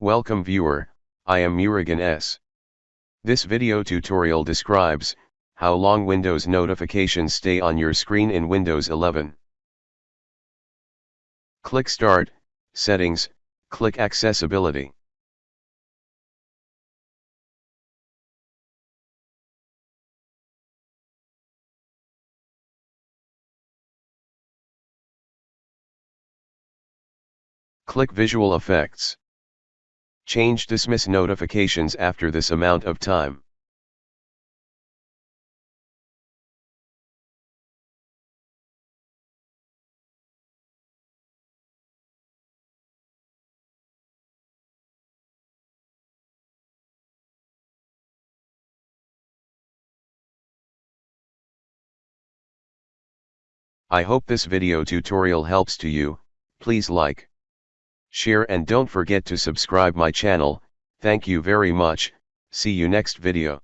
Welcome viewer, I am Murugan S. This video tutorial describes how long Windows notifications stay on your screen in Windows 11. Click Start, Settings, click Accessibility. Click Visual Effects. Change Dismiss notifications after this amount of time. I hope this video tutorial helps to you. Please like, share and don't forget to subscribe my channel. Thank you very much. See you next video.